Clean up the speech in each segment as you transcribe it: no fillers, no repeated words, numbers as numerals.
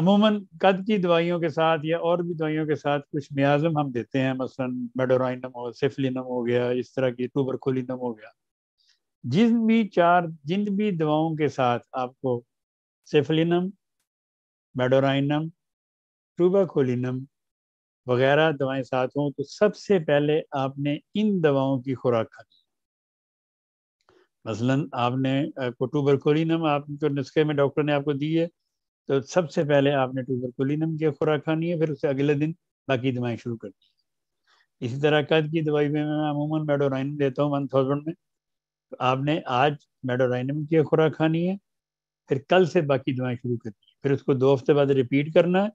عموماً قد کی دوائیوں کے ساتھ یا اور بھی دوائیوں کے ساتھ کچھ میازم ہم دیتے ہیں، مثلاً میڈورائنم ہو، سیفلینم ہو گیا، اس طرح کی ٹوبرکولینم ہو گیا. جن بھی دواؤں کے ساتھ آپ کو سیفلینم، میڈورائنم، ٹوبرکولینم وغیرہ دوائیں ساتھ ہوں تو سب سے پہلے آپ نے ان دواؤں کی خوراک کھانی. مثلاً آپ نے ٹوبرکولینم آپ کو نسخے میں ڈاکٹر نے آپ کو دی ہے تو سب سے پہلے آپ نے ٹوبرکولینم کی خوراک کھانی ہے، پھر اس سے اگلے دن باقی دوائیں شروع کرنی ہے. اسی طرح قد کی دوائی میں عموماً میڈورائنم دیتا ہوں 1000 میں. تو آپ نے آج میڈورائنم کی خوراک کھانی ہے، پھر کل سے باقی دوائیں شروع کرنی ہے، پھر اس کو 2 ہفتے بعد ریپیٹ کرنا ہے.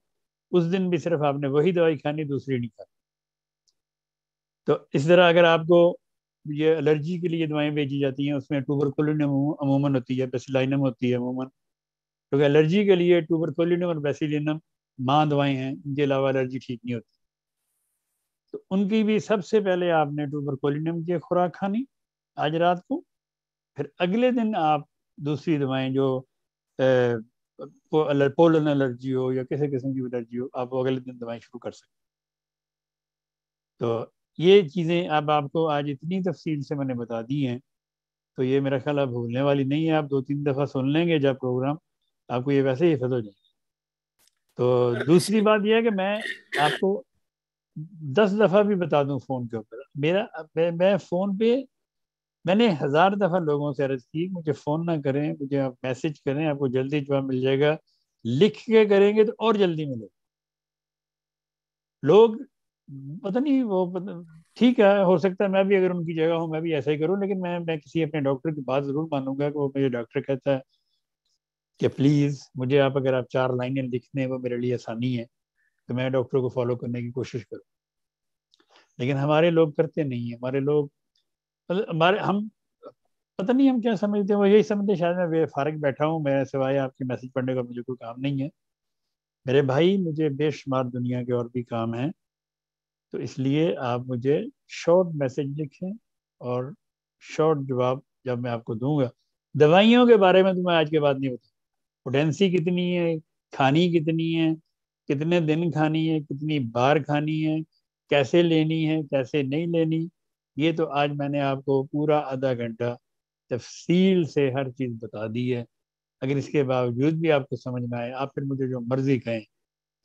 اس دن بھی صرف آپ نے وہی دوائی کھانی، دوسری نہیں کھانی. تو اس طرح اگر آپ کو یہ الرجی کے لیے دوائیں بھیجی جاتی ہیں، اس میں ٹوبرکولینم عموماً ہوتی ہے، بیسیلینم ہوتی ہے عموماً، کیونکہ الرجی کے لیے ٹوبرکولینم اور بیسیلینم ماں دوائیں ہیں، ان کے علاوہ الرجی ٹھیک نہیں ہوتی. تو ان کی بھی سب سے پہلے آپ نے ٹوبرکولینم کی خوراک کھانی آج رات کو، پھر اگلے دن آپ دوسری دوائیں جو پولن الرجی ہو یا کسی قسم کی الرجی ہو، آپ اگلے دن دوائیں شروع کر سکتے. تو یہ چیزیں اب آپ کو آج اتنی تفصیل سے میں نے بتا دی ہیں، تو یہ میرا خیال اب بھولنے والی نہیں ہے. آپ 2-3 دفعہ سن لیں گے جب پروگرام، آپ کو یہ ویسے ہی حفظ ہو جائے گا. تو دوسری بات یہ ہے کہ میں آپ کو 10 دفعہ بھی بتا دوں فون کے اوپر، میں فون پہ میں نے 1000 دفعہ لوگوں سے عرض کی مجھے فون نہ کریں، مجھے آپ میسج کریں، آپ کو جلدی جواب مل جائے گا. لکھ کے کریں گے تو اور جلدی ملے. لوگ پتہ نہیں وہ ٹھیک ہے، ہو سکتا ہے میں بھی اگر ان کی جگہ ہوں میں بھی ایسا ہی کروں، لیکن میں کسی اپنے ڈاکٹر کی بات ضرور مانوں گا کہ وہ مجھے ڈاکٹر کہتا ہے کہ پلیز مجھے آپ اگر آپ 4 لائنیں لکھ دیں وہ میرے لیے آسانی ہے، تو میں ڈاکٹر کو فالو کرنے کی کوشش کروں. لیکن ہمارے لوگ کرتے نہیں ہیں. ہم پتہ نہیں ہم کیا سمجھتے ہیں، وہ یہی سمجھتے شاید میں فارغ بیٹھا ہوں، میں سوائے آپ کے میسج پڑھنے کا مجھے کوئی کام نہیں ہے. میرے بھائی مجھے بے شمار دنیا کے اور بھی کام ہیں، تو اس لیے آپ مجھے شارٹ میسج لکھیں اور شارٹ جواب جب میں آپ کو دوں گا. دوائیوں کے بارے میں تو میں آج کے بعد نہیں بتاؤں، پوٹینسی کتنی ہے، کھانی کتنی ہے، کتنے دن کھانی ہے، کتنی بار کھانی ہے، کیسے لینی ہے، کیسے نہیں لینی، یہ تو آج میں نے آپ کو پورا آدھا گھنٹہ تفصیل سے ہر چیز بتا دی ہے. اگر اس کے باوجود بھی آپ کو سمجھ میں آئے، آپ پھر مجھے جو مرضی کہیں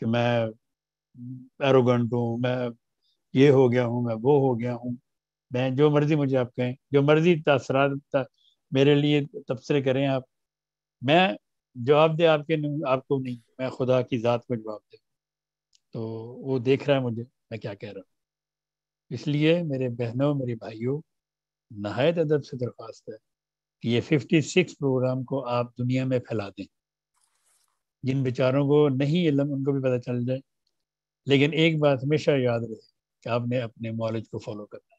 کہ میں ایروگنٹ ہوں، میں یہ ہو گیا ہوں، میں وہ ہو گیا ہوں، میں جو مرضی مجھے آپ کہیں، جو مرضی تاثرات میرے لیے تبصرے کریں آپ، میں جواب دے آپ کو نہیں، میں خدا کی ذات کو جواب دے. تو وہ دیکھ رہا ہے مجھے میں کیا کہہ رہا ہوں. اس لیے میرے بہنوں، میرے بھائیوں، نہایت ادب سے درخواست ہے کہ یہ 56 پروگرام کو آپ دنیا میں پھیلا دیں. جن بیچاروں کو نہیں علم ان کو بھی پتہ چل جائے. لیکن ایک بات ہمیشہ یاد رہے کہ آپ نے اپنے معالج کو فالو کرنا.